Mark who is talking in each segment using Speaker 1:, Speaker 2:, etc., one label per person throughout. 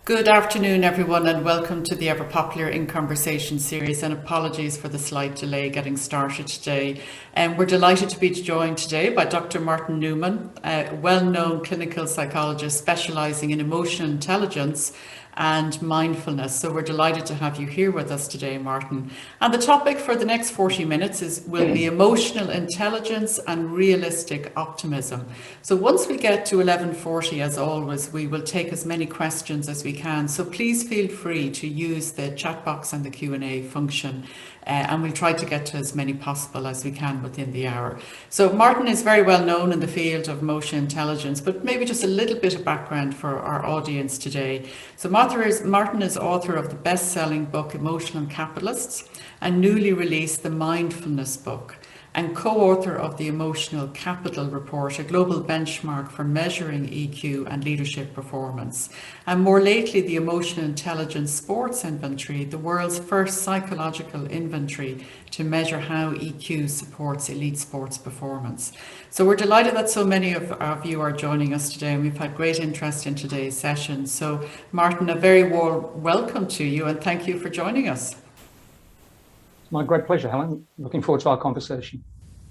Speaker 1: Good afternoon, everyone, and welcome to the ever popular In Conversation series. And apologies for the slight delay getting started today. We're delighted to be joined today by Dr. Martyn Newman, a well-known clinical psychologist specialising in emotional intelligence and mindfulness. So we're delighted to have you here with us today, Martyn. And the topic for the next 40 minutes will be emotional intelligence and realistic optimism. So once we get to 11:40, as always, we will take as many questions as we can. So please feel free to use the chat box and the Q&A function. And we'll try to get to as many possible as we can within the hour. So Martyn is very well known in the field of emotional intelligence, but maybe just a little bit of background for our audience today. So Martyn is author of the best-selling book Emotional Capitalists and newly released the Mindfulness book, and co-author of the Emotional Capital Report, a global benchmark for measuring EQ and leadership performance. And more lately, the Emotional Intelligence Sports Inventory, the world's first psychological inventory to measure how EQ supports elite sports performance. So we're delighted that so many of you are joining us today, and we've had great interest in today's session. So Martyn, a very warm welcome to you, and thank you for joining us.
Speaker 2: My great pleasure, Helen. Looking forward to our conversation.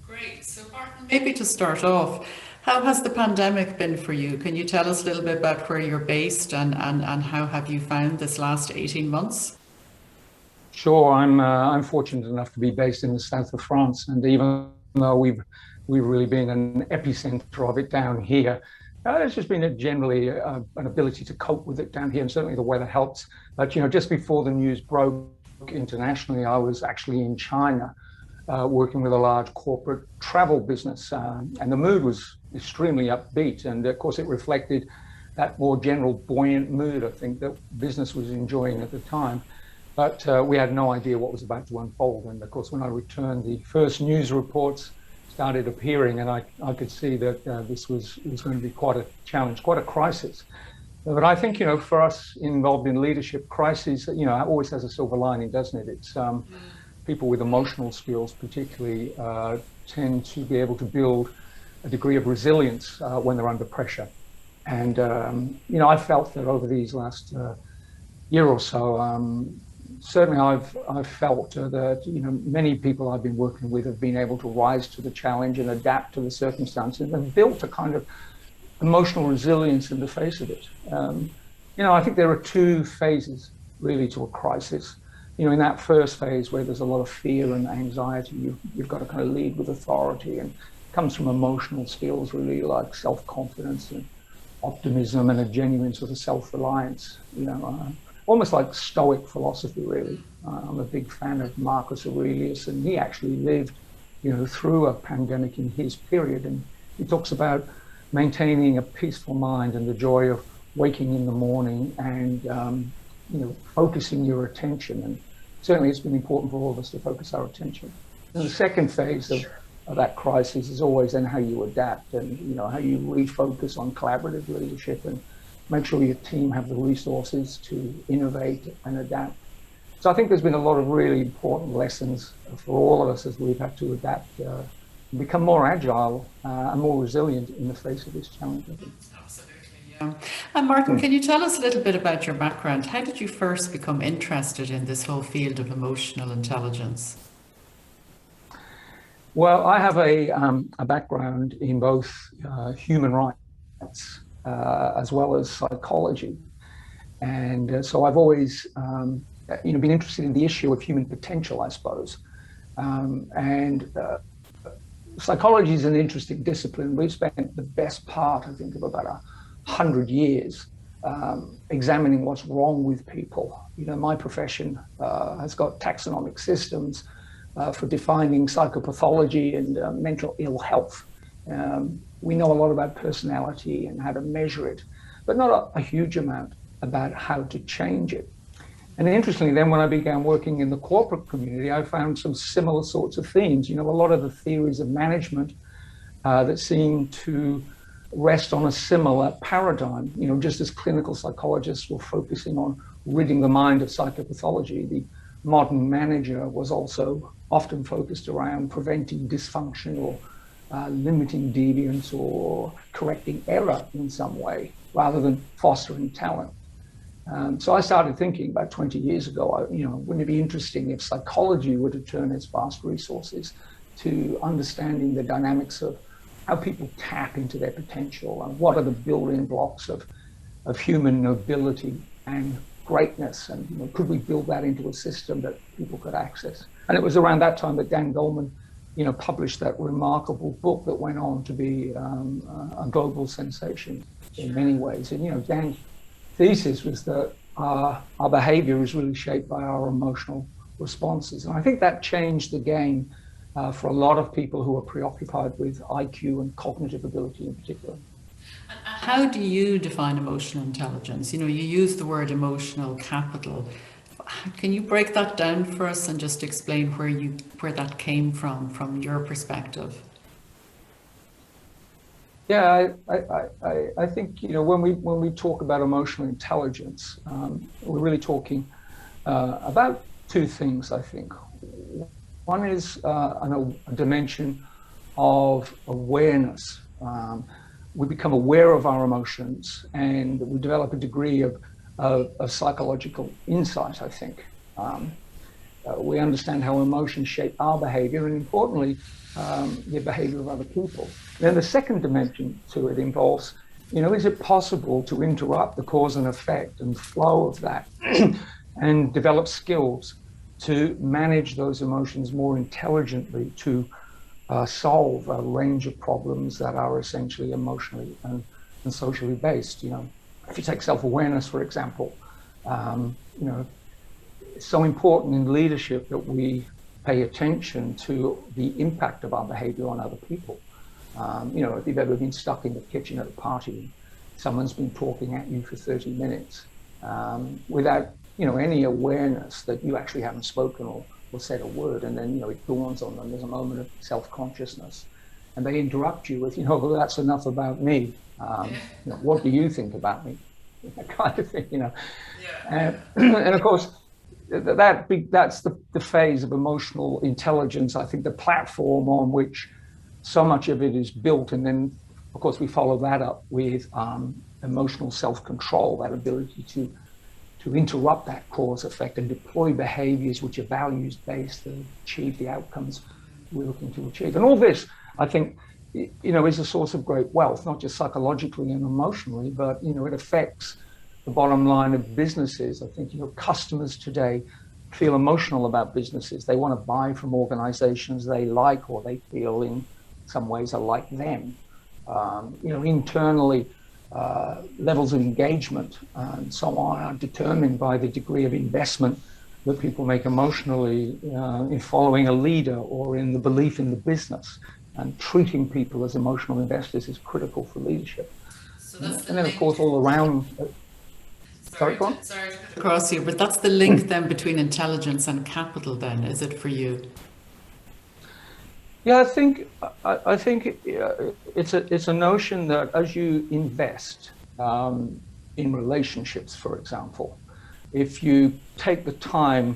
Speaker 1: Great. So Martyn, maybe to start off, how has the pandemic been for you? Can you tell us a little bit about where you're based and how have you found this last 18 months?
Speaker 2: Sure, I'm fortunate enough to be based in the south of France, and even though we've really been an epicenter of it down here, there's just been generally an ability to cope with it down here, and certainly the weather helps. But just before the news broke internationally, I was actually in China working with a large corporate travel business, and the mood was extremely upbeat, and of course it reflected that more general buoyant mood I think that business was enjoying at the time. But we had no idea what was about to unfold, and of course when I returned, the first news reports started appearing, and I could see that this was going to be quite a challenge, quite a crisis. But I think, for us involved in leadership, crises, always has a silver lining, doesn't it? It's people with emotional skills particularly tend to be able to build a degree of resilience when they're under pressure. And, I felt that over these last year or so, certainly I've felt that, many people I've been working with have been able to rise to the challenge and adapt to the circumstances and built a kind of emotional resilience in the face of it. I think there are two phases really to a crisis. In that first phase where there's a lot of fear and anxiety, you've got to kind of lead with authority, and it comes from emotional skills really, like self-confidence and optimism and a genuine sort of self-reliance, almost like Stoic philosophy really. I'm a big fan of Marcus Aurelius, and he actually lived, through a pandemic in his period, and he talks about maintaining a peaceful mind and the joy of waking in the morning and, focusing your attention. And certainly it's been important for all of us to focus our attention. And the second phase of that crisis is always then how you adapt and, how you refocus on collaborative leadership and make sure your team have the resources to innovate and adapt. So I think there's been a lot of really important lessons for all of us as we've had to adapt and become more agile and more resilient in the face of this challenge, I think.
Speaker 1: Absolutely, yeah. And Martyn, can you tell us a little bit about your background? How did you first become interested in this whole field of emotional intelligence?
Speaker 2: Well, I have a background in both human rights as well as psychology. And so I've always been interested in the issue of human potential, I suppose. Psychology is an interesting discipline. We've spent the best part, I think, of about 100 years examining what's wrong with people. My profession has got taxonomic systems for defining psychopathology and mental ill health. We know a lot about personality and how to measure it, but not a huge amount about how to change it. And interestingly, then when I began working in the corporate community, I found some similar sorts of themes. A lot of the theories of management that seem to rest on a similar paradigm. Just as clinical psychologists were focusing on ridding the mind of psychopathology, the modern manager was also often focused around preventing dysfunction or limiting deviance or correcting error in some way, rather than fostering talent. So I started thinking about 20 years ago, wouldn't it be interesting if psychology were to turn its vast resources to understanding the dynamics of how people tap into their potential and what are the building blocks of human nobility and greatness, and could we build that into a system that people could access? And it was around that time that Dan Goleman, published that remarkable book that went on to be a global sensation in many ways. And Dan's thesis was that our behavior is really shaped by our emotional responses, and I think that changed the game for a lot of people who are preoccupied with IQ and cognitive ability in particular.
Speaker 1: How do you define emotional intelligence? You use the word emotional capital. Can you break that down for us and just explain where that came from your perspective?
Speaker 2: Yeah, I think when we talk about emotional intelligence, we're really talking about two things. I think one is a dimension of awareness. We become aware of our emotions, and we develop a degree of psychological insight, I think. We understand how emotions shape our behavior, and importantly, the behavior of other people. Then the second dimension to it involves, is it possible to interrupt the cause and effect and flow of that and develop skills to manage those emotions more intelligently, to solve a range of problems that are essentially emotionally and socially based. If you take self-awareness, for example, it's so important in leadership that we pay attention to the impact of our behavior on other people. If you've ever been stuck in the kitchen at a party, someone's been talking at you for 30 minutes without any awareness that you actually haven't spoken or said a word, and then it dawns on them, there's a moment of self-consciousness, and they interrupt you with, well, that's enough about me. What do you think about me? That kind of thing, And of course, that's the phase of emotional intelligence, I think, the platform on which so much of it is built. And then, of course, we follow that up with emotional self-control, that ability to interrupt that cause effect and deploy behaviors which are values-based and achieve the outcomes we're looking to achieve. And all this, I think, is a source of great wealth, not just psychologically and emotionally, but, it affects the bottom line of businesses. I think, customers today feel emotional about businesses. They want to buy from organizations they like, or they feel in some ways are like them. Internally, levels of engagement and so on are determined by the degree of investment that people make emotionally in following a leader or in the belief in the business. And treating people as emotional investors is critical for leadership.
Speaker 1: So that's
Speaker 2: and then, of course, all around.
Speaker 1: Sorry to cross you, but that's the link then between intelligence and capital. Then, is it for you?
Speaker 2: Yeah, I think it's a notion that as you invest in relationships, for example, if you take the time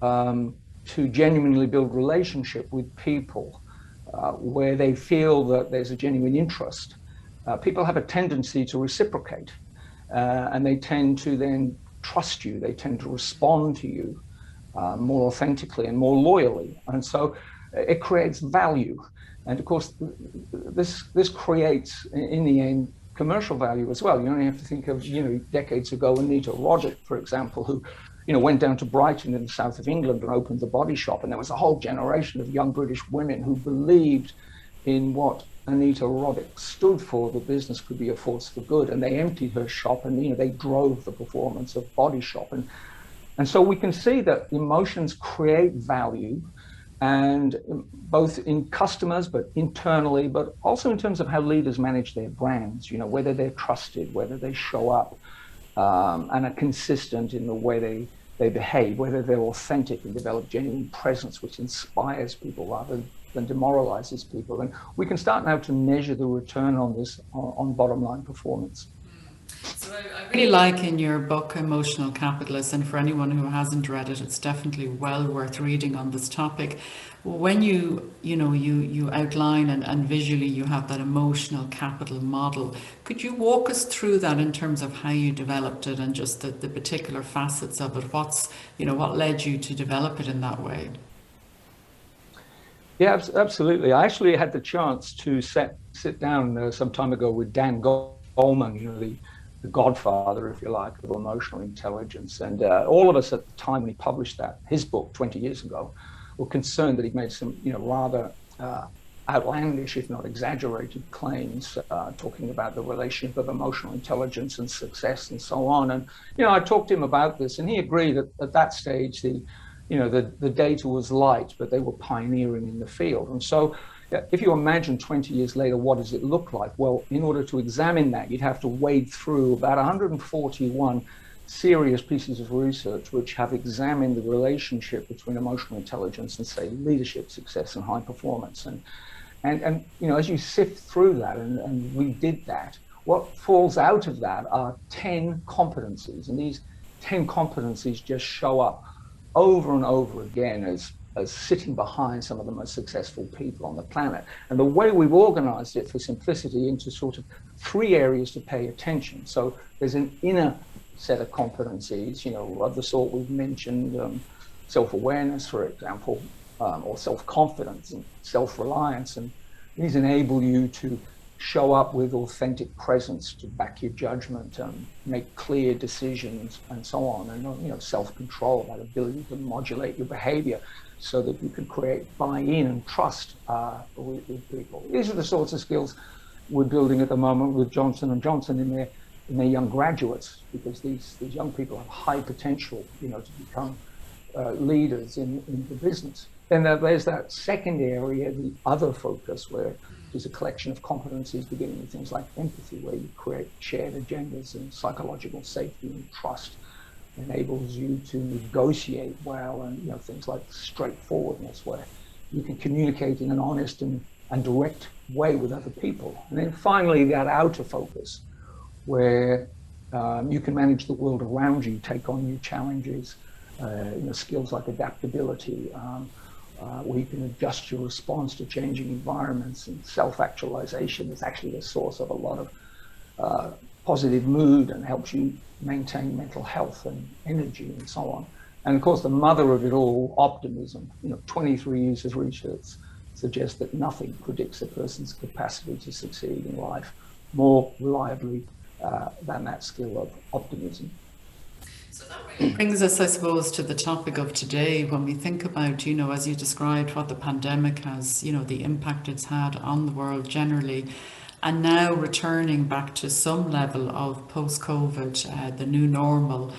Speaker 2: to genuinely build relationship with people where they feel that there's a genuine interest, people have a tendency to reciprocate, and they tend to then trust you. They tend to respond to you more authentically and more loyally, and so it creates value. And of course, this creates, in the end, commercial value as well. You only have to think of, decades ago, Anita Roddick, for example, who, went down to Brighton in the south of England and opened the Body Shop. And there was a whole generation of young British women who believed in what Anita Roddick stood for, the business could be a force for good. And they emptied her shop, and, they drove the performance of Body Shop. And so we can see that emotions create value, and both in customers, but internally, but also in terms of how leaders manage their brands, whether they're trusted, whether they show up and are consistent in the way they behave, whether they're authentic and develop genuine presence, which inspires people rather than demoralizes people. And we can start now to measure the return on this, on bottom line performance.
Speaker 1: So I really like in your book Emotional Capitalist, and for anyone who hasn't read it, it's definitely well worth reading on this topic. When you outline and visually you have that emotional capital model, could you walk us through that in terms of how you developed it and just the particular facets of it? What led you to develop it in that way?
Speaker 2: Yeah, absolutely. I actually had the chance to sit down some time ago with Dan Goleman, the godfather, if you like, of emotional intelligence. And all of us at the time when he published his book 20 years ago, were concerned that he'd made some, rather outlandish, if not exaggerated, claims talking about the relationship of emotional intelligence and success and so on. And I talked to him about this, and he agreed that at that stage the data was light, but they were pioneering in the field. And so if you imagine 20 years later, what does it look like? Well, in order to examine that, you'd have to wade through about 141 serious pieces of research which have examined the relationship between emotional intelligence and, say, leadership, success, and high performance. And as you sift through that, and we did that, what falls out of that are 10 competencies. And these 10 competencies just show up over and over again as sitting behind some of the most successful people on the planet. And the way we've organized it for simplicity into sort of 3 areas to pay attention. So there's an inner set of competencies, of the sort we've mentioned, self-awareness, for example, or self-confidence and self-reliance. And these enable you to show up with authentic presence to back your judgment, make clear decisions, and so on. And self-control, that ability to modulate your behavior so that you can create buy-in and trust with people. These are the sorts of skills we're building at the moment with Johnson & Johnson in their young graduates, because these young people have high potential, to become leaders in the business. Then there's that second area, the other focus, where there's a collection of competencies beginning with things like empathy, where you create shared agendas, and psychological safety and trust enables you to negotiate well, and things like straightforwardness, where you can communicate in an honest and direct way with other people. And then finally, that outer focus, where you can manage the world around you, take on new challenges, skills like adaptability, where you can adjust your response to changing environments, and self-actualization is actually a source of a lot of positive mood and helps you maintain mental health and energy and so on. And of course, the mother of it all, optimism. 23 years of research suggests that nothing predicts a person's capacity to succeed in life more reliably than that skill of optimism.
Speaker 1: So that really brings us, I suppose, to the topic of today. When we think about, as you described, what the pandemic has, the impact it's had on the world generally, and now returning back to some level of post-COVID, the new normal.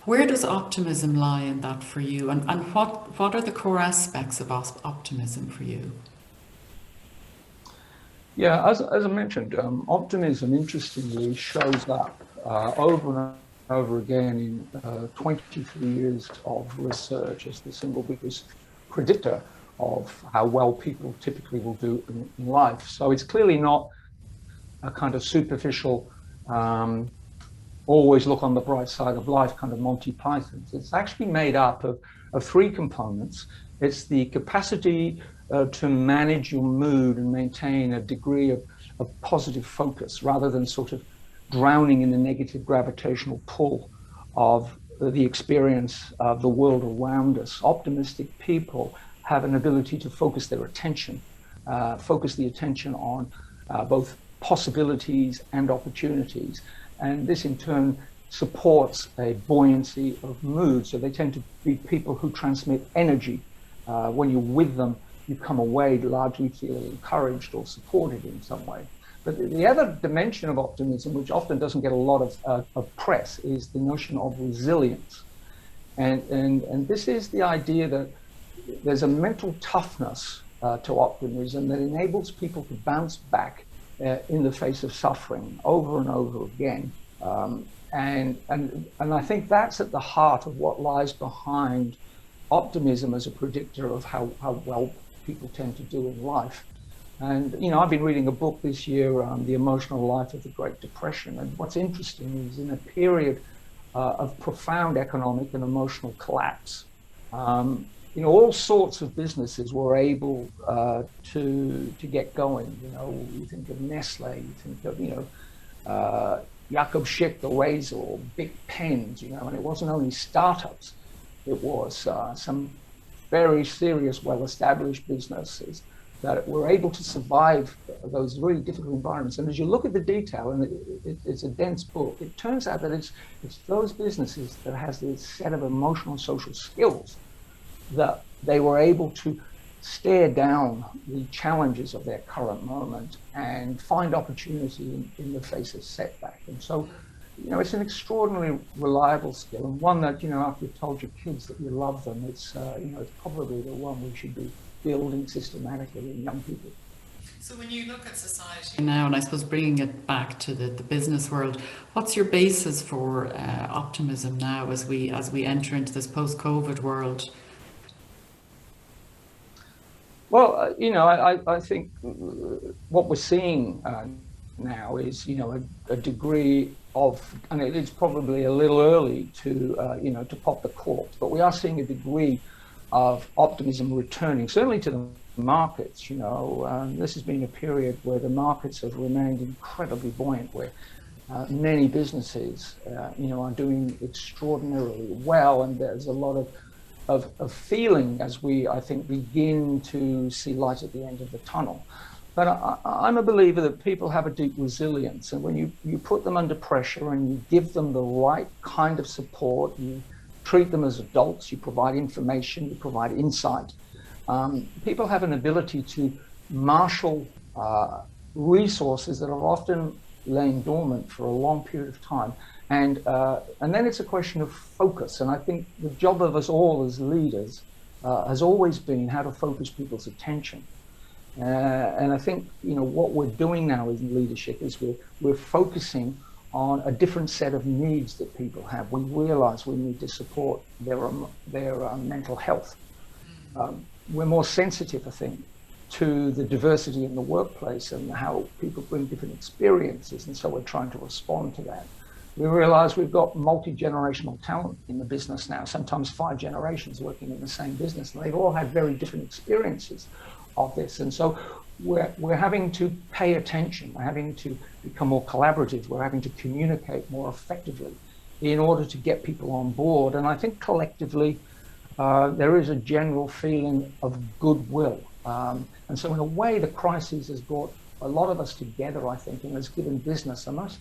Speaker 1: Where does optimism lie in that for you? And what are the core aspects of optimism for you?
Speaker 2: Yeah, as I mentioned, optimism interestingly shows up over and over again in 23 years of research as the single biggest predictor of how well people typically will do in life. So it's clearly not a kind of superficial, always look on the bright side of life kind of Monty Python. It's actually made up of 3 components. It's the capacity to manage your mood and maintain a degree of positive focus rather than sort of drowning in the negative gravitational pull of the experience of the world around us. Optimistic people have an ability to focus their attention, focus the attention on both possibilities and opportunities. And this in turn supports a buoyancy of mood. So they tend to be people who transmit energy. When you're with them, you come away largely feeling encouraged or supported in some way. But the other dimension of optimism, which often doesn't get a lot of press, is the notion of resilience. And this is the idea that there's a mental toughness to optimism that enables people to bounce back in the face of suffering over and over again. And I think that's at the heart of what lies behind optimism as a predictor of how well people tend to do in life. And, you know, I've been reading a book this year, The Emotional Life of the Great Depression. And what's interesting is in a period of profound economic and emotional collapse, you know, all sorts of businesses were able to get going. You know, you think of Nestle, you think of, you know, Jakob Schick, the razor, or Big Pens, you know, and it wasn't only startups, it was some very serious, well-established businesses that were able to survive those really difficult environments. And as you look at the detail, and it's a dense book, it turns out that it's those businesses that has this set of emotional and social skills that they were able to stare down the challenges of their current moment and find opportunity in the face of setback. And so, you know, it's an extraordinarily reliable skill, and one that, you know, after you've told your kids that you love them, it's, you know, it's probably the one we should be building systematically in young people.
Speaker 1: So when you look at society now, and I suppose bringing it back to the business world, what's your basis for optimism now as we enter into this post-COVID world?
Speaker 2: Well, you know, I think what we're seeing now is, you know, a degree of, and it's probably a little early to, you know, to pop the cork, but we are seeing a degree of optimism returning, certainly to the markets. You know, this has been a period where the markets have remained incredibly buoyant, where many businesses, you know, are doing extraordinarily well, and there's a lot of feeling as we, I think, begin to see light at the end of the tunnel. But I'm a believer that people have a deep resilience, and when you put them under pressure and you give them the right kind of support, you treat them as adults, you provide information, you provide insight, people have an ability to marshal resources that are often laying dormant for a long period of time. And then it's a question of focus. And I think the job of us all as leaders has always been how to focus people's attention. And I think, you know, what we're doing now in leadership is we're focusing on a different set of needs that people have. We realize we need to support their mental health. We're more sensitive, I think, to the diversity in the workplace and how people bring different experiences. And so we're trying to respond to that. We realize we've got multi-generational talent in the business now, sometimes 5 generations working in the same business, and they've all had very different experiences of this. And so we're having to pay attention, we're having to become more collaborative, we're having to communicate more effectively in order to get people on board. And I think collectively, there is a general feeling of goodwill. And so in a way, the crisis has brought a lot of us together, I think, and has given business a much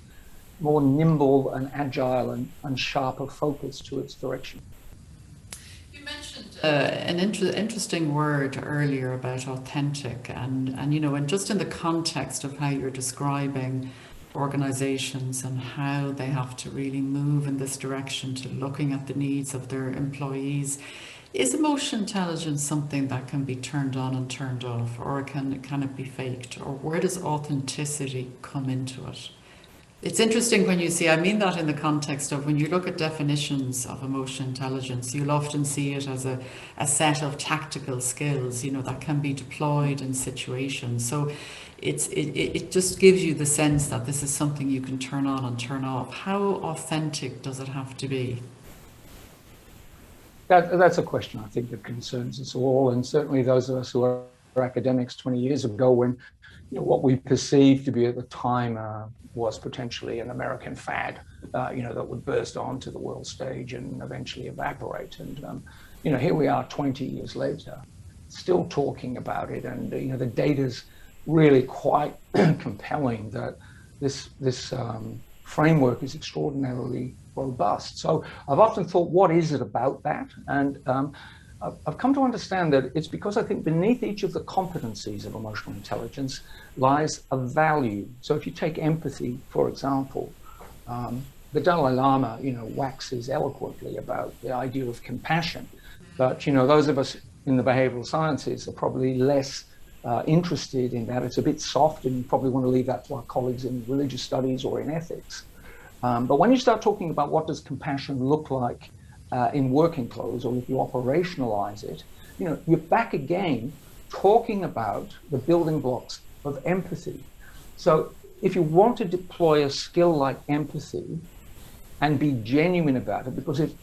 Speaker 2: more nimble and agile and sharper focus to its direction.
Speaker 1: You mentioned an interesting word earlier about authentic, and you know, and just in the context of how you're describing organizations and how they have to really move in this direction to looking at the needs of their employees. Is emotional intelligence something that can be turned on and turned off, or can it be faked, or where does authenticity come into it? It's interesting when you see, I mean that in the context of when you look at definitions of emotional intelligence, you'll often see it as a set of tactical skills, you know, that can be deployed in situations. So it just gives you the sense that this is something you can turn on and turn off. How authentic does it have to be?
Speaker 2: That's a question I think that concerns us all, and certainly those of us who are academics 20 years ago, when, you know, what we perceived to be at the time was potentially an American fad, you know, that would burst onto the world stage and eventually evaporate. And you know, here we are 20 years later, still talking about it, and you know, the data's really quite compelling that this framework is extraordinarily robust. So I've often thought, what is it about that? And I've come to understand that it's because I think beneath each of the competencies of emotional intelligence lies a value. So if you take empathy, for example, the Dalai Lama, you know, waxes eloquently about the idea of compassion. But, you know, those of us in the behavioral sciences are probably less interested in that. It's a bit soft, and you probably want to leave that to our colleagues in religious studies or in ethics. But when you start talking about what does compassion look like in working clothes, or if you operationalize it, you know, you're back again talking about the building blocks of empathy. So if you want to deploy a skill like empathy and be genuine about it, because it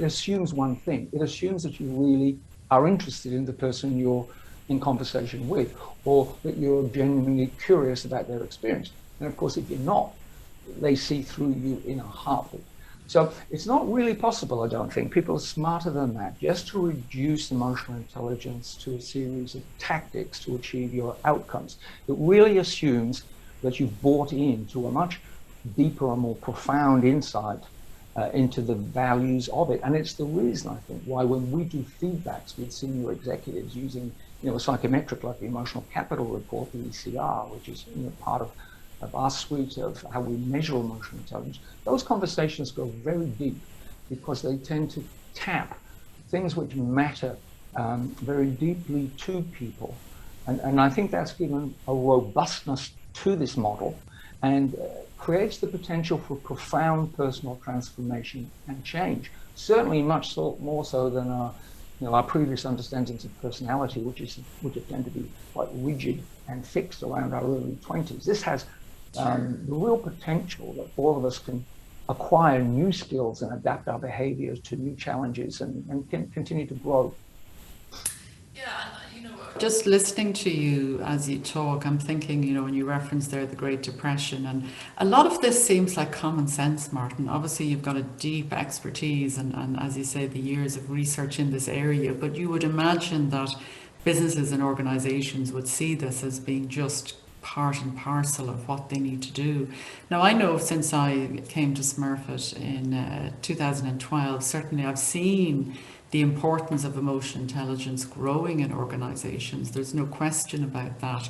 Speaker 2: assumes one thing. It assumes that you really are interested in the person you're in conversation with, or that you're genuinely curious about their experience. And of course, if you're not, they see through you in a heartbeat. So it's not really possible, I don't think. People are smarter than that, just to reduce emotional intelligence to a series of tactics to achieve your outcomes. It really assumes that you've bought into a much deeper and more profound insight into the values of it. And it's the reason, I think, why when we do feedbacks with senior executives using a psychometric like the Emotional Capital Report, the ECR, which is part of our suite of how we measure emotional intelligence, those conversations go very deep because they tend to tap things which matter very deeply to people. And I think that's given a robustness to this model and creates the potential for profound personal transformation and change. Certainly much more so than our previous understandings of personality, which tend to be quite rigid and fixed around our early 20s. This has the real potential that all of us can acquire new skills and adapt our behaviors to new challenges and can continue to grow.
Speaker 1: Yeah, just listening to you as you talk, I'm thinking, when you reference there the Great Depression, and a lot of this seems like common sense, Martyn. Obviously, you've got a deep expertise and as you say, the years of research in this area, but you would imagine that businesses and organizations would see this as being just part and parcel of what they need to do. Now, I know since I came to Smurfit in 2012, certainly I've seen the importance of emotional intelligence growing in organizations. There's no question about that.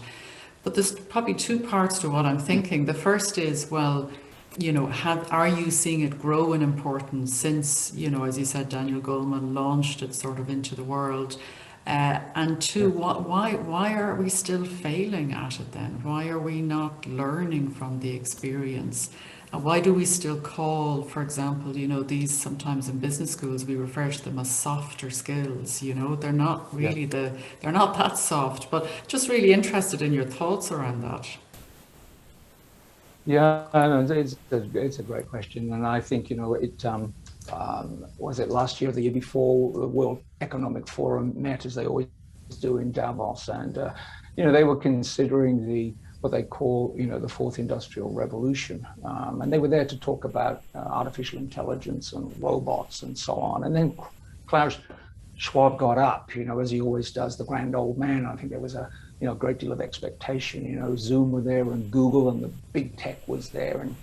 Speaker 1: But there's probably two parts to what I'm thinking. The first is, well, are you seeing it grow in importance since, as you said, Daniel Goleman launched it sort of into the world? And two, why are we still failing at it then? Why are we not learning from the experience? And why do we still call, for example, these sometimes in business schools, we refer to them as softer skills, they're not really they're not that soft, but just really interested in your thoughts around that.
Speaker 2: Yeah, it's a great question. And I think, was it last year or the year before, the World Economic Forum met, as they always do, in Davos, and they were considering what they call the fourth industrial revolution, and they were there to talk about artificial intelligence and robots and so on. And then Klaus Schwab got up, as he always does, the grand old man. I think there was a great deal of expectation. Zoom were there and Google and the big tech was there, and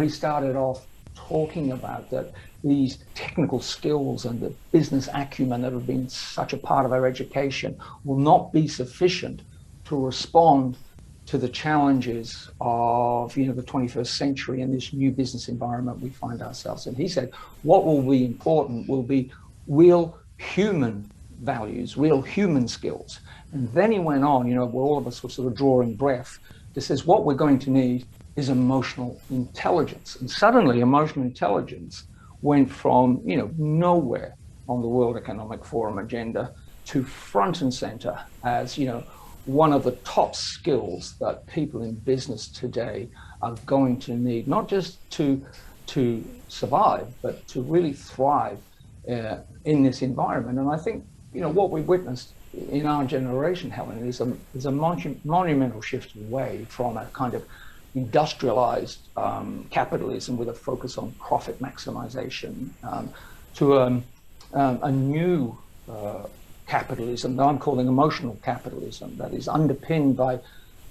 Speaker 2: he started off talking about that these technical skills and the business acumen that have been such a part of our education will not be sufficient to respond to the challenges of the 21st century and this new business environment we find ourselves in. He said what will be important will be real human values, real human skills. And then he went on, where all of us were sort of drawing breath. This says what we're going to need is emotional intelligence. And suddenly emotional intelligence went from, nowhere on the World Economic Forum agenda to front and center as, one of the top skills that people in business today are going to need, not just to survive, but to really thrive in this environment. And I think, what we witnessed in our generation, Helen, is a monumental shift away from a kind of industrialized capitalism with a focus on profit maximization to a new capitalism that I'm calling emotional capitalism, that is underpinned by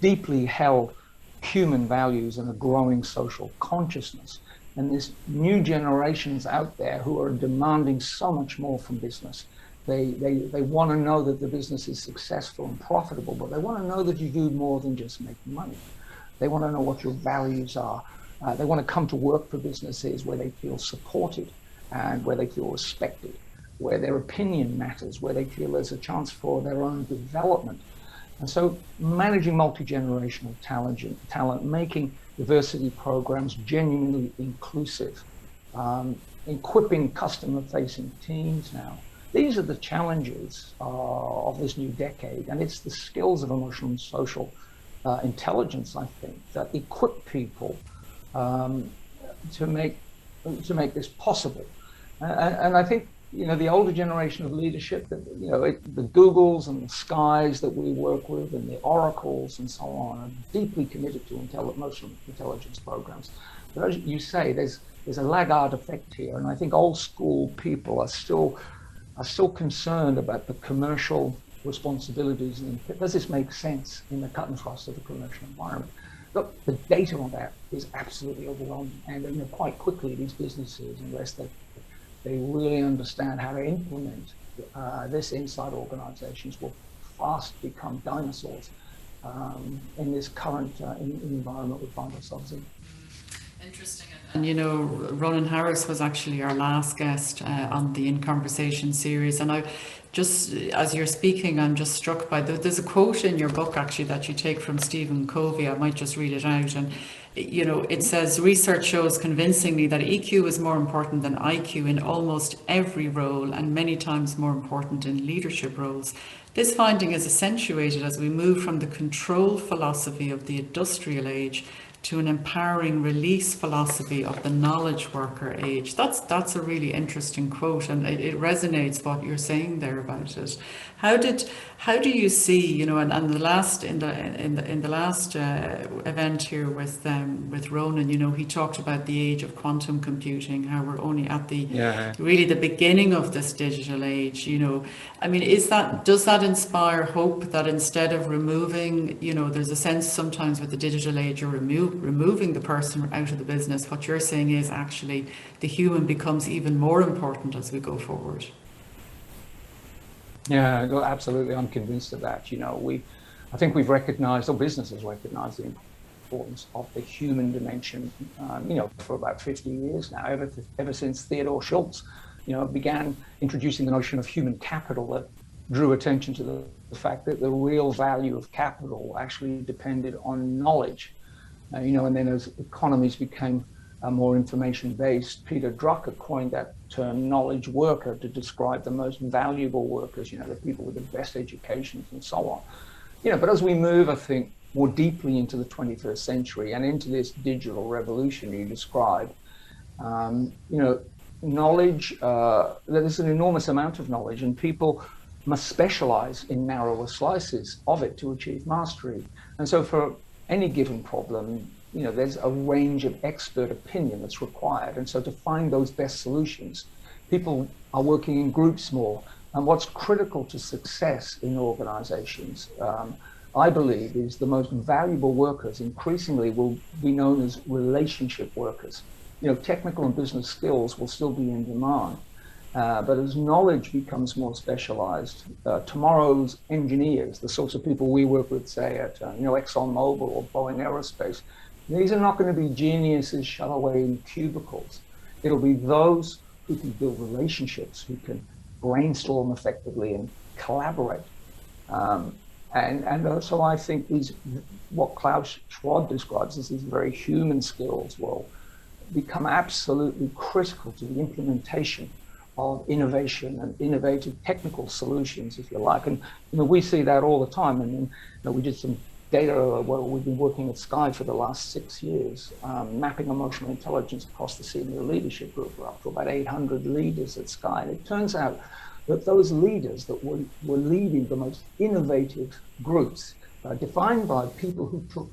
Speaker 2: deeply held human values and a growing social consciousness. And there's new generations out there who are demanding so much more from business. They want to know that the business is successful and profitable, but they want to know that you do more than just make money. They want to know what your values are. They want to come to work for businesses where they feel supported and where they feel respected, where their opinion matters, where they feel there's a chance for their own development. And so managing multi-generational talent, making diversity programs genuinely inclusive, equipping customer-facing teams now These are the challenges of this new decade, and it's the skills of emotional and social intelligence, I think, that equip people to make this possible. And I think, the older generation of leadership, that the Googles and the Skies that we work with, and the Oracles and so on, are deeply committed to emotional intelligence programs. But as you say, there's a laggard effect here, and I think old school people are still concerned about the commercial responsibilities and does this make sense in the cut and thrust of the commercial environment. Look, the data on that is absolutely overwhelming, and quite quickly these businesses, unless they really understand how to implement this inside organizations, will fast become dinosaurs in this current environment we find ourselves in.
Speaker 1: Interesting. And Ronan Harris was actually our last guest on the In Conversation series, and I just, as you're speaking, I'm just struck by there's a quote in your book actually that you take from Stephen Covey. I might just read it out, and it says, research shows convincingly that EQ is more important than IQ in almost every role, and many times more important in leadership roles. This finding is accentuated as we move from the control philosophy of the industrial age to an empowering release philosophy of the knowledge worker age. That's a really interesting quote, and it resonates what you're saying there about it. How do you see, and the last in the last event here with Ronan, he talked about the age of quantum computing, how we're only at the really the beginning of this digital age. I mean, does that inspire hope that instead of removing, there's a sense sometimes with the digital age you're removing the person out of the business. What you're saying is actually the human becomes even more important as we go forward.
Speaker 2: Yeah, absolutely. I'm convinced of that. I think we've recognized, or businesses recognize, the importance of the human dimension, for about 50 years now, ever since Theodore Schultz, began introducing the notion of human capital that drew attention to the fact that the real value of capital actually depended on knowledge. And then as economies became more information-based, Peter Drucker coined that term knowledge worker to describe the most valuable workers, the people with the best educations and so on. But as we move, I think, more deeply into the 21st century and into this digital revolution you described, knowledge, there's an enormous amount of knowledge, and people must specialize in narrower slices of it to achieve mastery. And so for any given problem, there's a range of expert opinion that's required. And so to find those best solutions, people are working in groups more. And what's critical to success in organizations, I believe, is the most valuable workers increasingly will be known as relationship workers. Technical and business skills will still be in demand. But as knowledge becomes more specialized, tomorrow's engineers, the sorts of people we work with, say at ExxonMobil or Boeing Aerospace, these are not going to be geniuses shut away in cubicles. It'll be those who can build relationships, who can brainstorm effectively and collaborate. And so I think what Klaus Schwab describes as these very human skills will become absolutely critical to the implementation of innovation and innovative technical solutions, if you like. And we see that all the time. And we did some data where we've been working at Sky for the last 6 years, mapping emotional intelligence across the senior leadership group. We're up to about 800 leaders at Sky. And it turns out that those leaders that were leading the most innovative groups, defined by people who took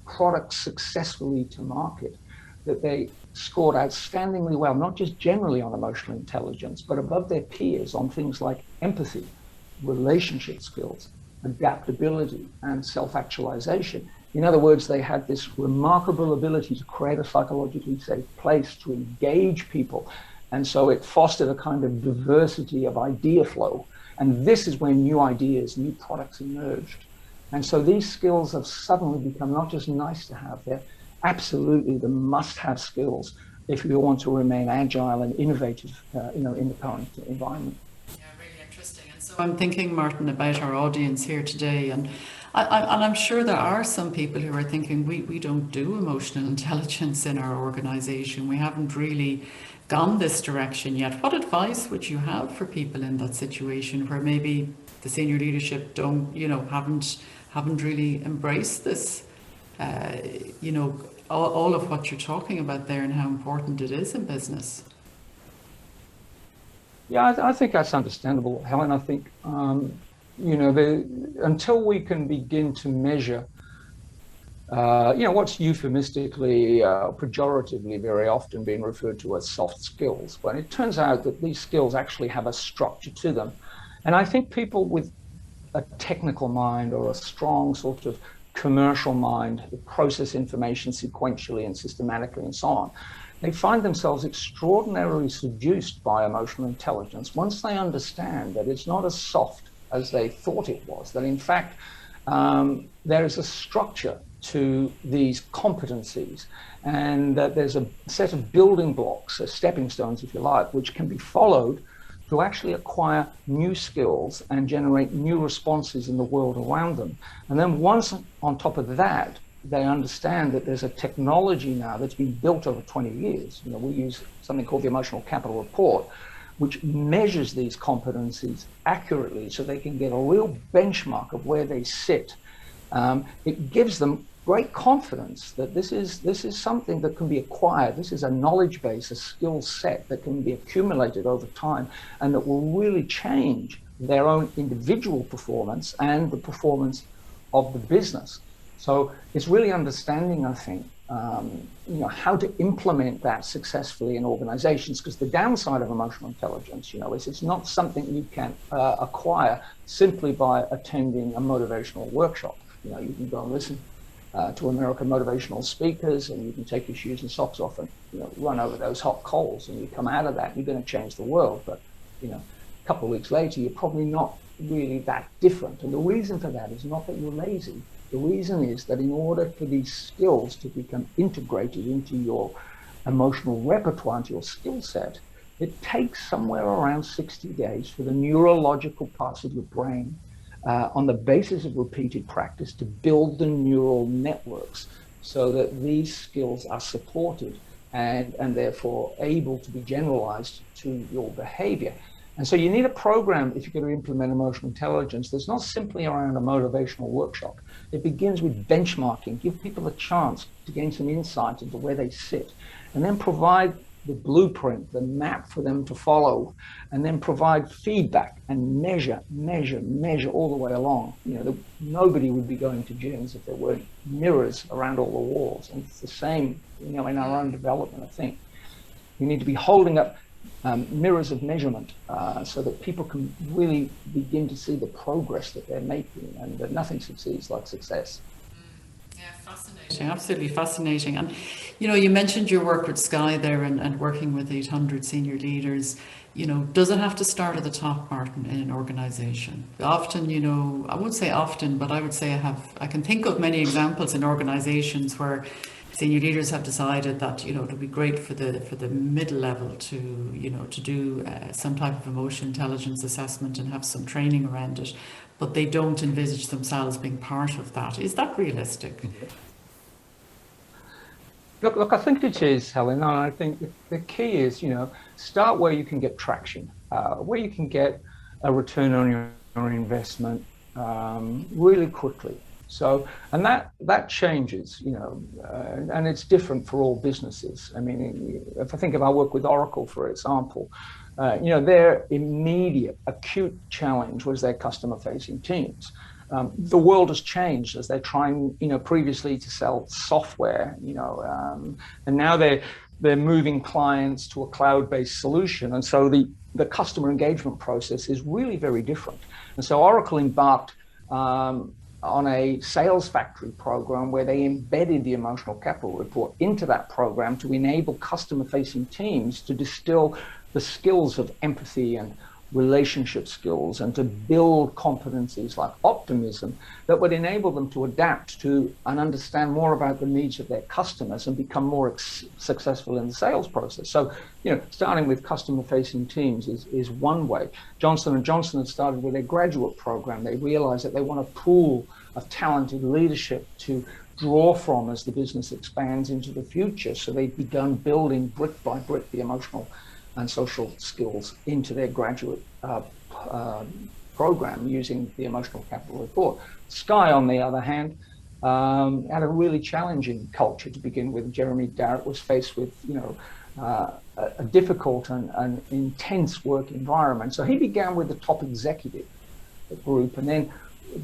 Speaker 2: products successfully to market, that they scored outstandingly well, not just generally on emotional intelligence, but above their peers on things like empathy, relationship skills, adaptability, and self-actualization. In other words, they had this remarkable ability to create a psychologically safe place to engage people. And so it fostered a kind of diversity of idea flow. And this is when new ideas, new products emerged. And so these skills have suddenly become not just nice to have, they're absolutely the must-have skills if you want to remain agile and innovative, in the current environment.
Speaker 1: Yeah, really interesting. And so I'm thinking, Martyn, about our audience here today, and I'm sure there are some people who are thinking we don't do emotional intelligence in our organization. We haven't really gone this direction yet. What advice would you have for people in that situation where maybe the senior leadership haven't really embraced this, all of what you're talking about there and how important it is in business?
Speaker 2: Yeah, I think that's understandable, Helen. I think, until we can begin to measure, what's euphemistically, pejoratively very often being referred to as soft skills, but it turns out that these skills actually have a structure to them. And I think people with a technical mind or a strong sort of commercial mind that process information sequentially and systematically and so on, they find themselves extraordinarily seduced by emotional intelligence once they understand that it's not as soft as they thought it was, that in fact there is a structure to these competencies, and that there's a set of building blocks, stepping stones if you like, which can be followed to actually acquire new skills and generate new responses in the world around them. And then once on top of that, they understand that there's a technology now that's been built over 20 years. We use something called the Emotional Capital Report, which measures these competencies accurately so they can get a real benchmark of where they sit. It gives them great confidence that this is something that can be acquired. This is a knowledge base, a skill set that can be accumulated over time and that will really change their own individual performance and the performance of the business. So it's really understanding, I think, how to implement that successfully in organizations, because the downside of emotional intelligence, is it's not something you can acquire simply by attending a motivational workshop. You can go and listen to American motivational speakers, and you can take your shoes and socks off and run over those hot coals, and you come out of that, you're going to change the world. But a couple of weeks later, you're probably not really that different. And the reason for that is not that you're lazy. The reason is that in order for these skills to become integrated into your emotional repertoire, into your skill set, it takes somewhere around 60 days for the neurological parts of your brain, on the basis of repeated practice, to build the neural networks so that these skills are supported and therefore able to be generalized to your behavior. And so you need a program, if you're going to implement emotional intelligence, that's not simply around a motivational workshop. It begins with benchmarking, give people a chance to gain some insight into where they sit, and then provide the blueprint, the map for them to follow, and then provide feedback and measure all the way along. Nobody would be going to gyms if there weren't mirrors around all the walls. And it's the same, in our own development, I think. You need to be holding up mirrors of measurement so that people can really begin to see the progress that they're making, and that nothing succeeds like success.
Speaker 1: Yeah, fascinating, absolutely fascinating. And you mentioned your work with Sky there and working with 800 senior leaders. Does it have to start at the top, Martyn, in an organization? Often, I won't say often, but I would say I can think of many examples in organizations where senior leaders have decided that it would be great for the middle level to do some type of emotional intelligence assessment and have some training around it, but they don't envisage themselves being part of that. Is that realistic?
Speaker 2: Look, I think it is, Helen. And I think the key is, start where you can get traction, where you can get a return on your investment really quickly. So, and that changes, and it's different for all businesses. I mean, if I think of our work with Oracle, for example, their immediate acute challenge was their customer-facing teams. The world has changed as they're trying, previously to sell software, and now they're moving clients to a cloud-based solution, and so the customer engagement process is really very different. And so Oracle embarked on a sales factory program where they embedded the emotional capital report into that program to enable customer-facing teams to distill the skills of empathy and relationship skills, and to build competencies like optimism that would enable them to adapt to and understand more about the needs of their customers and become more successful in the sales process. So, starting with customer-facing teams is one way. Johnson & Johnson had started with a graduate program. They realized that they want a pool of talented leadership to draw from as the business expands into the future. So they've begun building brick by brick the emotional and social skills into their graduate program using the emotional capital report. Sky, on the other hand, had a really challenging culture to begin with. Jeremy Darrett was faced with, a difficult and intense work environment. So he began with the top executive group and then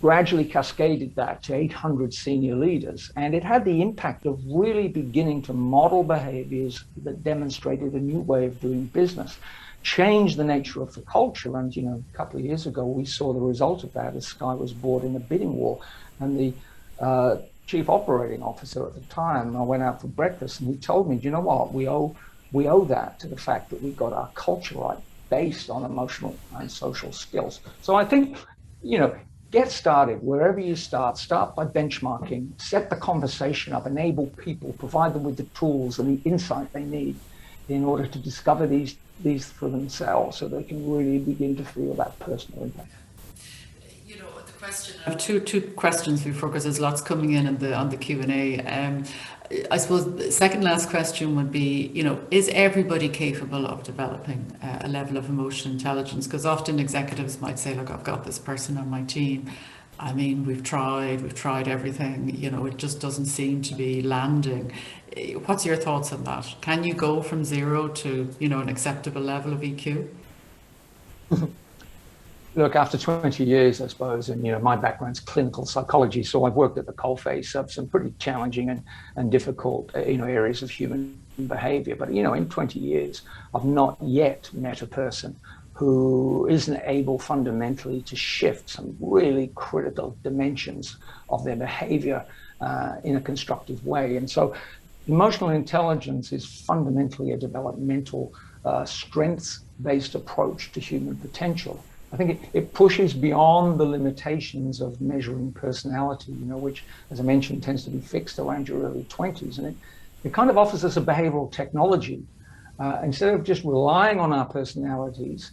Speaker 2: gradually cascaded that to 800 senior leaders. And it had the impact of really beginning to model behaviors that demonstrated a new way of doing business, change the nature of the culture. And, a couple of years ago, we saw the result of that as Sky was bought in a bidding war. And the chief operating officer at the time, I went out for breakfast and he told me, do you know what, we owe that to the fact that we got our culture right based on emotional and social skills. So I think, get started wherever you start by benchmarking, set the conversation up, enable people, provide them with the tools and the insight they need in order to discover these for themselves so they can really begin to feel that personal impact.
Speaker 1: The question, I have two questions before, because there's lots coming in on the Q&A. I suppose the second last question would be, is everybody capable of developing a level of emotional intelligence? Because often executives might say, look, I've got this person on my team. I mean, we've tried everything, it just doesn't seem to be landing. What's your thoughts on that? Can you go from zero to, an acceptable level of EQ?
Speaker 2: Look, after 20 years, I suppose, and my background's clinical psychology, so I've worked at the coalface of some pretty challenging and difficult, areas of human behavior. But in 20 years, I've not yet met a person who isn't able fundamentally to shift some really critical dimensions of their behavior in a constructive way. And so, emotional intelligence is fundamentally a developmental, strengths-based approach to human potential. I think it pushes beyond the limitations of measuring personality, which, as I mentioned, tends to be fixed around your early 20s. And it kind of offers us a behavioral technology. Instead of just relying on our personalities,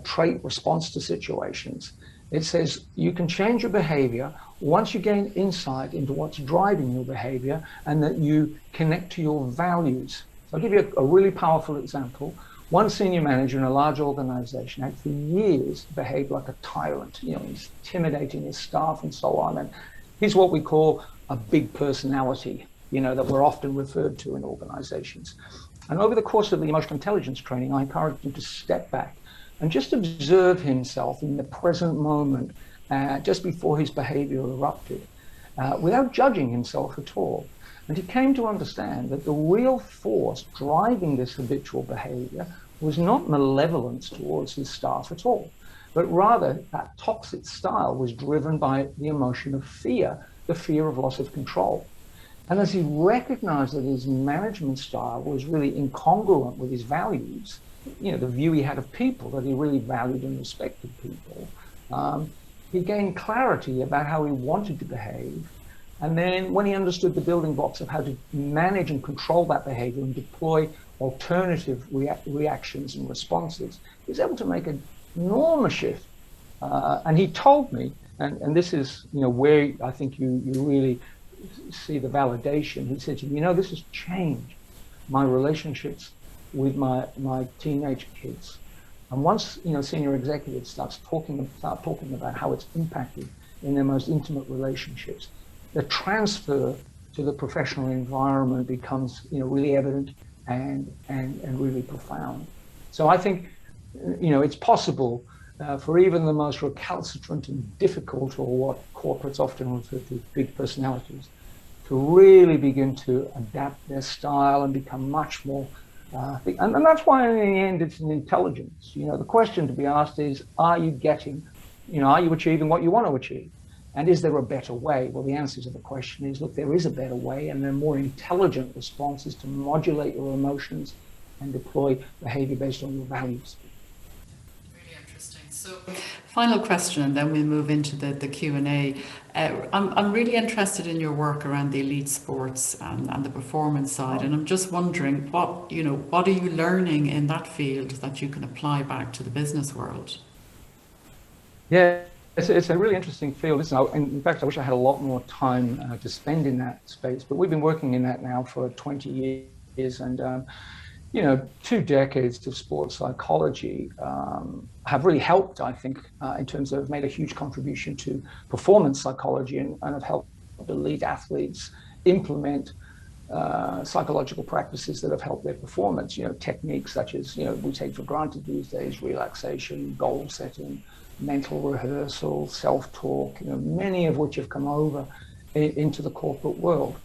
Speaker 2: trait response to situations, it says you can change your behavior once you gain insight into what's driving your behavior and that you connect to your values. So I'll give you a really powerful example. One senior manager in a large organization had for years behaved like a tyrant. He's intimidating his staff and so on. And he's what we call a big personality, that we're often referred to in organizations. And over the course of the emotional intelligence training, I encouraged him to step back and just observe himself in the present moment, just before his behavior erupted, without judging himself at all. And he came to understand that the real force driving this habitual behavior was not malevolence towards his staff at all, but rather that toxic style was driven by the emotion of fear, the fear of loss of control. And as he recognized that his management style was really incongruent with his values, the view he had of people, that he really valued and respected people, he gained clarity about how he wanted to behave. And then when he understood the building blocks of how to manage and control that behavior and deploy alternative reactions and responses, he was able to make an enormous shift. And he told me, and this is where I think you really see the validation. He said to me, this has changed my relationships with my teenage kids. And once senior executives start talking about how it's impacted in their most intimate relationships, the transfer to the professional environment becomes really evident and really profound. So I think it's possible for even the most recalcitrant and difficult, or what corporates often refer to, big personalities, to really begin to adapt their style and become much more and that's why in the end it's an intelligence. The question to be asked is, are you achieving what you want to achieve? And is there a better way? Well, the answer to the question is, look, there is a better way, and there are more intelligent responses to modulate your emotions and deploy behavior based on your values.
Speaker 1: Really interesting. So, final question, and then we'll move into the Q&A. I'm really interested in your work around the elite sports and the performance side, and I'm just wondering what are you learning in that field that you can apply back to the business world?
Speaker 2: Yeah, It's a really interesting field, isn't it? In fact, I wish I had a lot more time to spend in that space, but we've been working in that now for 20 years. And, 2 decades of sports psychology have really helped, I think, in terms of made a huge contribution to performance psychology and have helped elite athletes implement psychological practices that have helped their performance, techniques such as, we take for granted these days, relaxation, goal setting, mental rehearsal, self-talk, many of which have come over into the corporate world.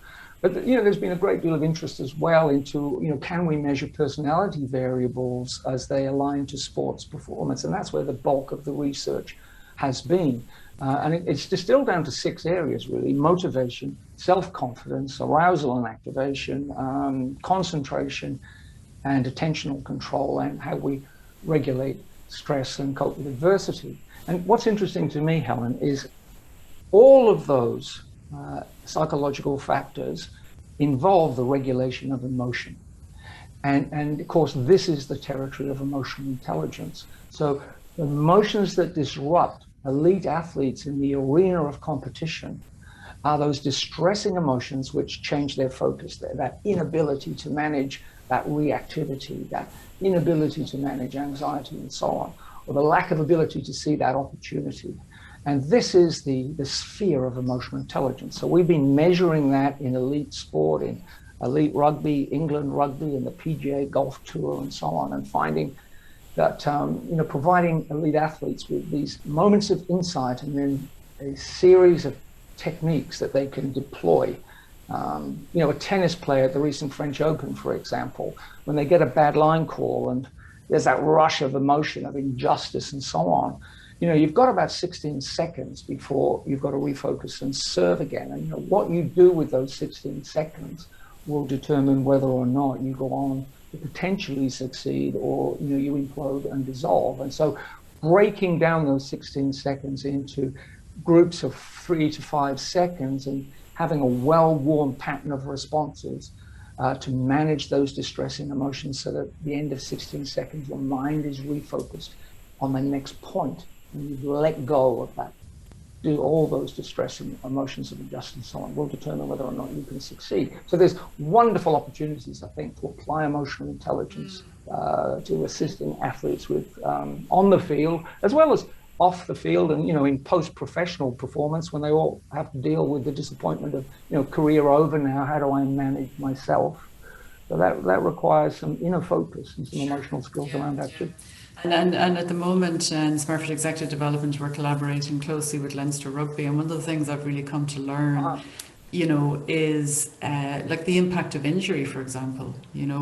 Speaker 2: But, there's been a great deal of interest as well into, can we measure personality variables as they align to sports performance? And that's where the bulk of the research has been. And it's distilled down to 6 areas, really: motivation, self-confidence, arousal and activation, concentration, and attentional control, and how we regulate stress and cope with adversity. And what's interesting to me, Helen, is all of those psychological factors involve the regulation of emotion. And of course, this is the territory of emotional intelligence. So the emotions that disrupt elite athletes in the arena of competition are those distressing emotions which change their focus, that inability to manage that reactivity, that inability to manage anxiety and so on, or the lack of ability to see that opportunity. And this is the sphere of emotional intelligence. So we've been measuring that in elite sport, in elite rugby, England rugby, and the PGA Golf Tour and so on, and finding that, providing elite athletes with these moments of insight and then a series of techniques that they can deploy. A tennis player at the recent French Open, for example, when they get a bad line call and there's that rush of emotion, of injustice and so on, you've got about 16 seconds before you've got to refocus and serve again. And what you do with those 16 seconds will determine whether or not you go on to potentially succeed or, you implode and dissolve. And so breaking down those 16 seconds into groups of 3 to 5 seconds and having a well-worn pattern of responses to manage those distressing emotions so that at the end of 16 seconds, your mind is refocused on the next point and you let go of that. Do all those distressing emotions of injustice and so on will determine whether or not you can succeed. So there's wonderful opportunities, I think, to apply emotional intelligence to assisting athletes with on the field as well as off the field and, in post-professional performance when they all have to deal with the disappointment of, career over now, how do I manage myself? So that requires some inner focus and some emotional skills around that too.
Speaker 1: And at the moment in Smurfit Executive Development, we're collaborating closely with Leinster Rugby. And one of the things I've really come to learn, is like the impact of injury, for example.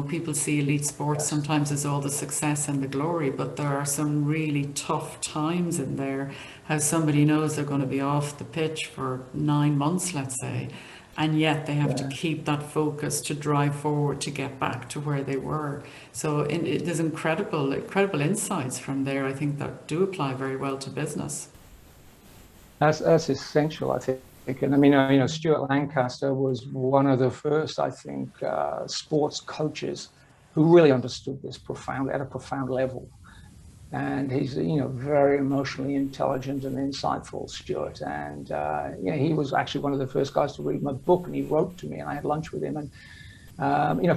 Speaker 1: People see elite sports sometimes as all the success and the glory, but there are some really tough times in there. How somebody knows they're going to be off the pitch for 9 months, let's say, and yet they have to keep that focus to drive forward to get back to where they were. So there's incredible insights from there, I think, that do apply very well to business.
Speaker 2: That's essential, I think. And I mean, Stuart Lancaster was one of the first, I think, sports coaches who really understood this at a profound level. And he's, very emotionally intelligent and insightful, Stuart. And, he was actually one of the first guys to read my book, and he wrote to me, and I had lunch with him. And,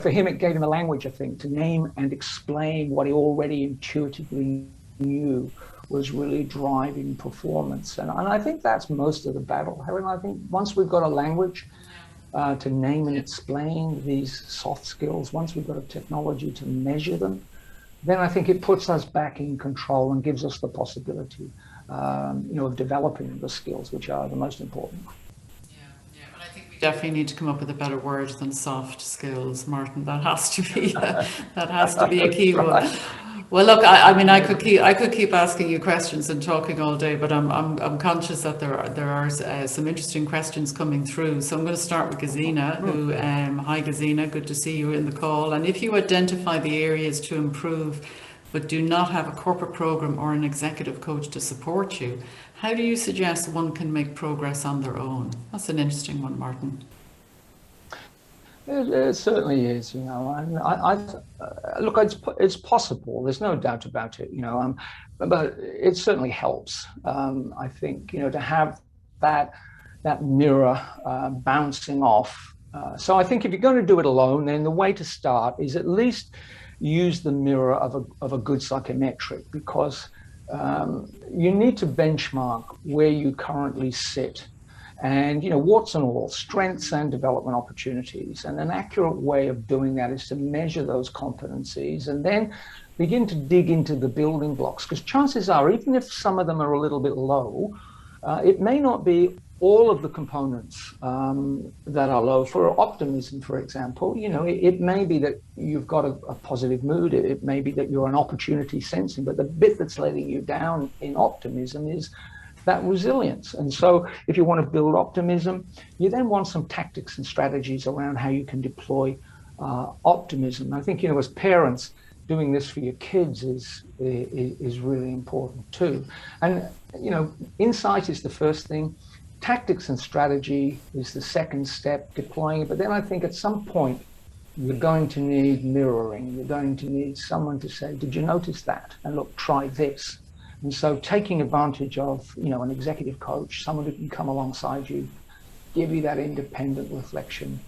Speaker 2: for him, it gave him a language, I think, to name and explain what he already intuitively knew was really driving performance. And I think that's most of the battle, Helen. I think once we've got a language to name and explain these soft skills, once we've got a technology to measure them, then I think it puts us back in control and gives us the possibility, of developing the skills which are the most important.
Speaker 1: Yeah, and I think we definitely need to come up with a better word than soft skills, Martyn. That has to be a key one. Well, look, I mean, I could keep asking you questions and talking all day, but I'm conscious that there are some interesting questions coming through. So I'm going to start with Gazina, who, hi Gazina, good to see you in the call. And if you identify the areas to improve, but do not have a corporate program or an executive coach to support you, how do you suggest one can make progress on their own? That's an interesting one, Martyn.
Speaker 2: It certainly is, you know, and look, it's possible. There's no doubt about it, you know, but it certainly helps. I think, you know, to have that mirror bouncing off. So I think if you're going to do it alone, then the way to start is at least use the mirror of a good psychometric, because you need to benchmark where you currently sit. And, you know, warts and all, strengths and development opportunities. And an accurate way of doing that is to measure those competencies and then begin to dig into the building blocks. Because chances are, even if some of them are a little bit low, it may not be all of the components that are low. For optimism, for example, you know, it may be that you've got a positive mood. It may be that you're an opportunity sensing, but the bit that's letting you down in optimism is that resilience. And so if you want to build optimism, you then want some tactics and strategies around how you can deploy optimism. I think, you know, as parents, doing this for your kids is really important too. And, you know, insight is the first thing. Tactics and strategy is the second step, deploying it. But then I think at some point, you're going to need mirroring. You're going to need someone to say, did you notice that? And look, try this. And so taking advantage of, you know, an executive coach, someone who can come alongside you, give you that independent reflection,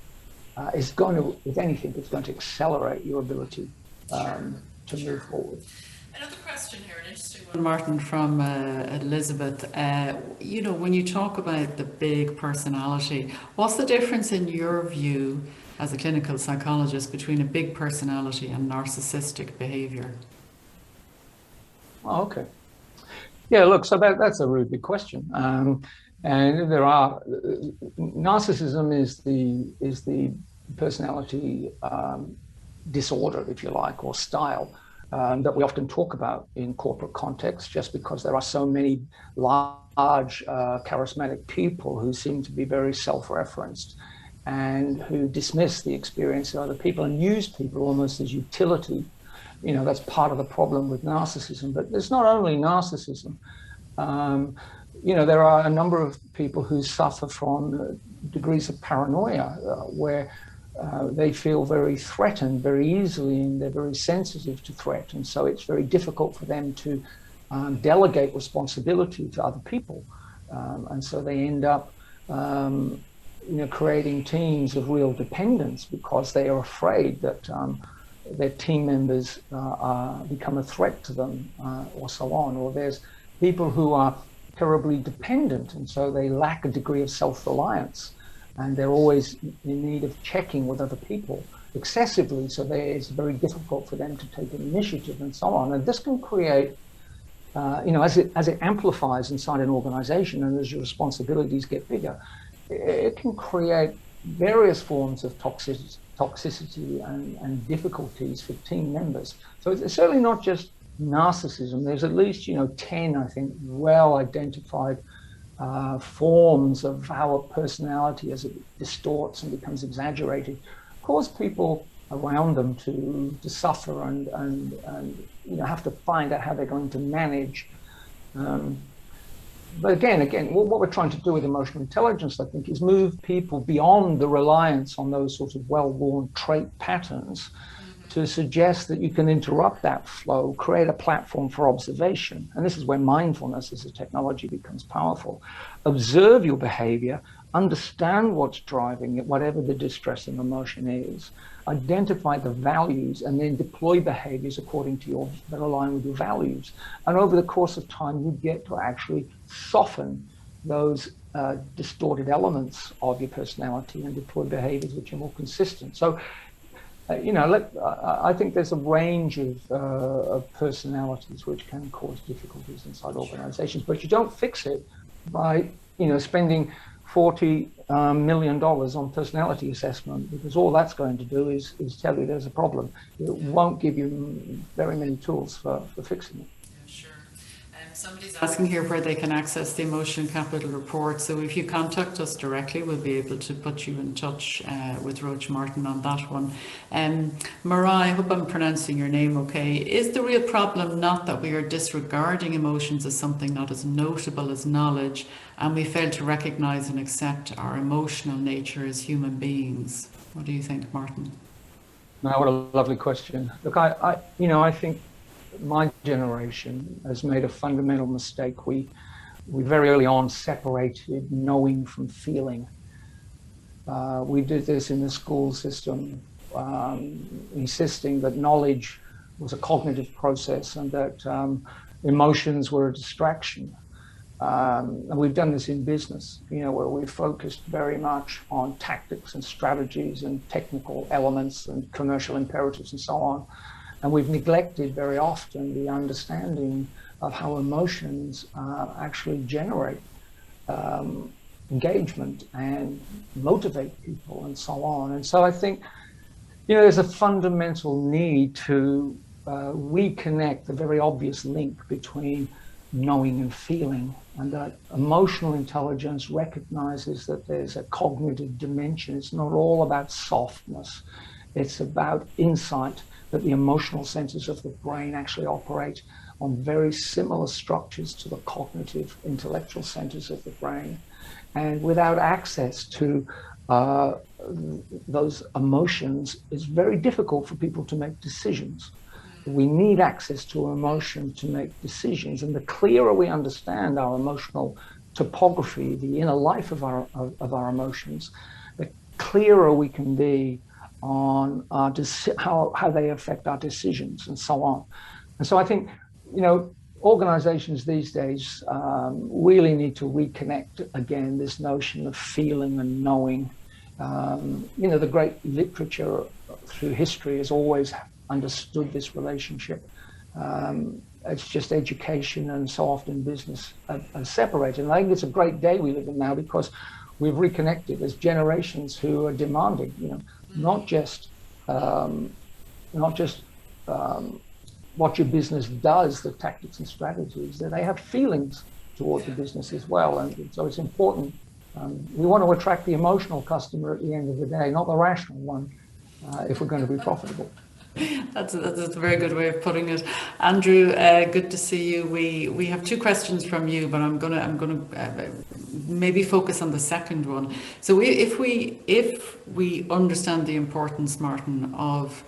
Speaker 2: is going to, if anything, it's going to accelerate your ability to move forward.
Speaker 1: Another question here, an interesting one, Martyn, from Elizabeth. You know, when you talk about the big personality, what's the difference in your view as a clinical psychologist between a big personality and narcissistic behavior?
Speaker 2: Oh, okay. Yeah, look, so that's a really big question. And there are, narcissism is the personality disorder, if you like, or style that we often talk about in corporate context, just because there are so many large charismatic people who seem to be very self-referenced and who dismiss the experience of other people and use people almost as utility. You know, that's part of the problem with narcissism. But there's not only narcissism. You know, there are a number of people who suffer from degrees of paranoia where they feel very threatened very easily, and they're very sensitive to threat. And so it's very difficult for them to delegate responsibility to other people. And so they end up, you know, creating teams of real dependence because they are afraid that their team members become a threat to them, or so on. Or there's people who are terribly dependent, and so they lack a degree of self-reliance, and they're always in need of checking with other people excessively, so it's very difficult for them to take an initiative and so on. And this can create, you know, as it amplifies inside an organization and as your responsibilities get bigger, it can create various forms of toxicity and difficulties for team members. So it's certainly not just narcissism. There's at least, you know, 10, I think, well-identified forms of how a personality, as it distorts and becomes exaggerated, cause people around them to suffer and you know, have to find out how they're going to manage. But again, what we're trying to do with emotional intelligence, I think, is move people beyond the reliance on those sorts of well-worn trait patterns to suggest that you can interrupt that flow, create a platform for observation. And this is where mindfulness as a technology becomes powerful. Observe your behavior, understand what's driving it, whatever the distressing emotion is, identify the values, and then deploy behaviors according to that align with your values. And over the course of time, you get to actually soften those distorted elements of your personality and deploy behaviors which are more consistent. So, you know, I think there's a range of personalities which can cause difficulties inside organizations, but you don't fix it by, you know, spending $40 million on personality assessment, because all that's going to do is tell you there's a problem. It won't give you very many tools for fixing it.
Speaker 1: Somebody's asking here where they can access the Emotion Capital Report. So if you contact us directly, we'll be able to put you in touch with Roach Martyn on that one. Mariah, I hope I'm pronouncing your name okay. Is the real problem not that we are disregarding emotions as something not as notable as knowledge, and we fail to recognize and accept our emotional nature as human beings? What do you think, Martyn?
Speaker 2: No, what a lovely question. Look, I think my generation has made a fundamental mistake. We very early on separated knowing from feeling. We did this in the school system, insisting that knowledge was a cognitive process and that emotions were a distraction. And we've done this in business, where we've focused very much on tactics and strategies and technical elements and commercial imperatives and so on. And we've neglected very often the understanding of how emotions actually generate engagement and motivate people and so on. And so I think, there's a fundamental need to reconnect the very obvious link between knowing and feeling, and that emotional intelligence recognizes that there's a cognitive dimension. It's not all about softness. It's about insight, that the emotional centers of the brain actually operate on very similar structures to the cognitive intellectual centers of the brain. And without access to those emotions, it's very difficult for people to make decisions. We need access to emotion to make decisions. And the clearer we understand our emotional topography, the inner life of our emotions, the clearer we can be on how they affect our decisions and so on. And so I think, organizations these days really need to reconnect again this notion of feeling and knowing. The great literature through history has always understood this relationship. It's just education and so often business are separated. And I think it's a great day we live in now because we've reconnected. There's generations who are demanding, not just what your business does, the tactics and strategies, that they have feelings towards the business as well. And so it's important. We want to attract the emotional customer at the end of the day, not the rational one, if we're going to be profitable.
Speaker 1: That's a very good way of putting it. Andrew, good to see you. We have two questions from you, but I'm gonna maybe focus on the second one. So if we understand the importance, Martyn, of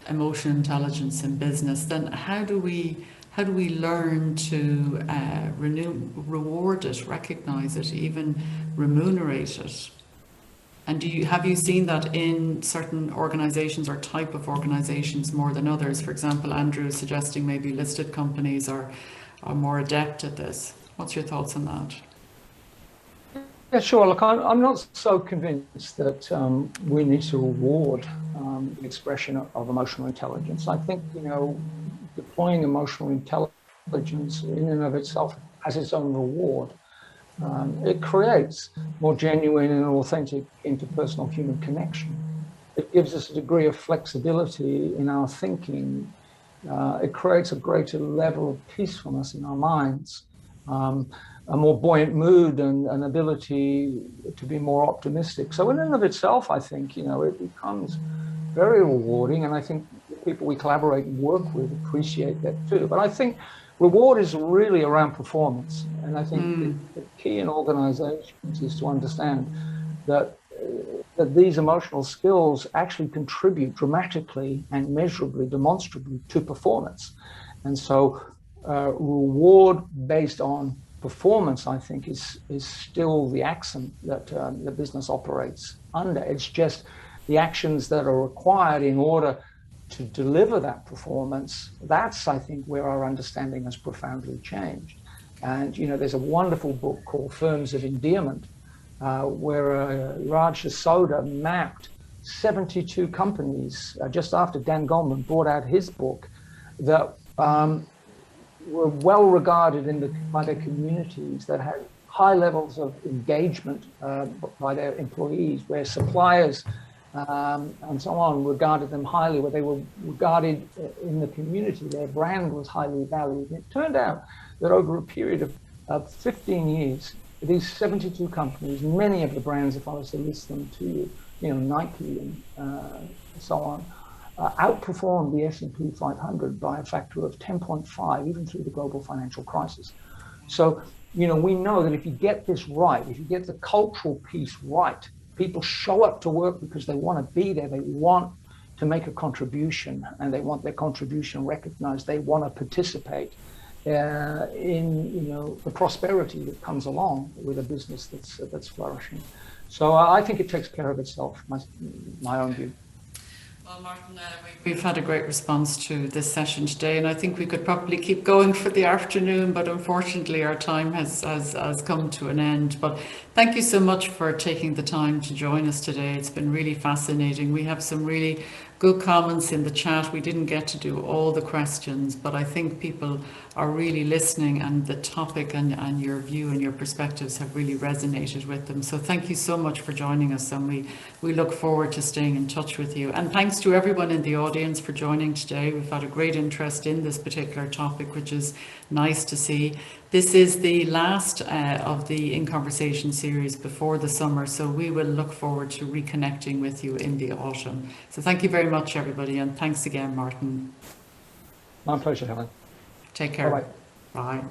Speaker 1: emotional intelligence in business, then how do we learn to reward it, recognize it, even remunerate it? And have you seen that in certain organizations or type of organizations more than others? For example, Andrew is suggesting maybe listed companies are more adept at this. What's your thoughts on that?
Speaker 2: Yeah, sure. Look, I'm not so convinced that we need to reward the expression of emotional intelligence. I think, deploying emotional intelligence in and of itself has its own reward. It creates more genuine and authentic interpersonal human connection. It gives us a degree of flexibility in our thinking. It creates a greater level of peacefulness in our minds, a more buoyant mood and an ability to be more optimistic. So in and of itself, I think, it becomes very rewarding. And I think the people we collaborate and work with appreciate that too. But I think reward is really around performance. And I think the key in organizations is to understand that these emotional skills actually contribute dramatically and measurably, demonstrably to performance. And so reward based on performance, I think, is still the accent that the business operates under. It's just the actions that are required in order to deliver that performance. That's, I think, where our understanding has profoundly changed. And, there's a wonderful book called Firms of Endearment, where Raj Soda mapped 72 companies just after Dan Goleman brought out his book that were well regarded by their communities, that had high levels of engagement by their employees, where suppliers and so on regarded them highly, where they were regarded in the community, their brand was highly valued. And it turned out that over a period of 15 years, these 72 companies, many of the brands, if I was to list them to you, Nike and so on, outperformed the S&P 500 by a factor of 10.5, even through the global financial crisis. So, we know that if you get this right, if you get the cultural piece right, People show up to work because they want to be there. They want to make a contribution, and they want their contribution recognized. They want to participate in the prosperity that comes along with a business that's flourishing. So I think it takes care of itself. My own view.
Speaker 1: Well, Martyn, we've had a great response to this session today, and I think we could probably keep going for the afternoon, but unfortunately our time has come to an end. But thank you so much for taking the time to join us today. It's been really fascinating. We have some really good comments in the chat. We didn't get to do all the questions, but I think people are really listening, and the topic and your view and your perspectives have really resonated with them. So thank you so much for joining us, and we look forward to staying in touch with you. And thanks to everyone in the audience for joining today. We've had a great interest in this particular topic, which is nice to see. This is the last of the In Conversation series before the summer, so we will look forward to reconnecting with you in the autumn. So thank you very much, everybody, and thanks again, Martyn.
Speaker 2: My pleasure, Helen.
Speaker 1: Take care.
Speaker 2: Bye-bye.
Speaker 1: Bye.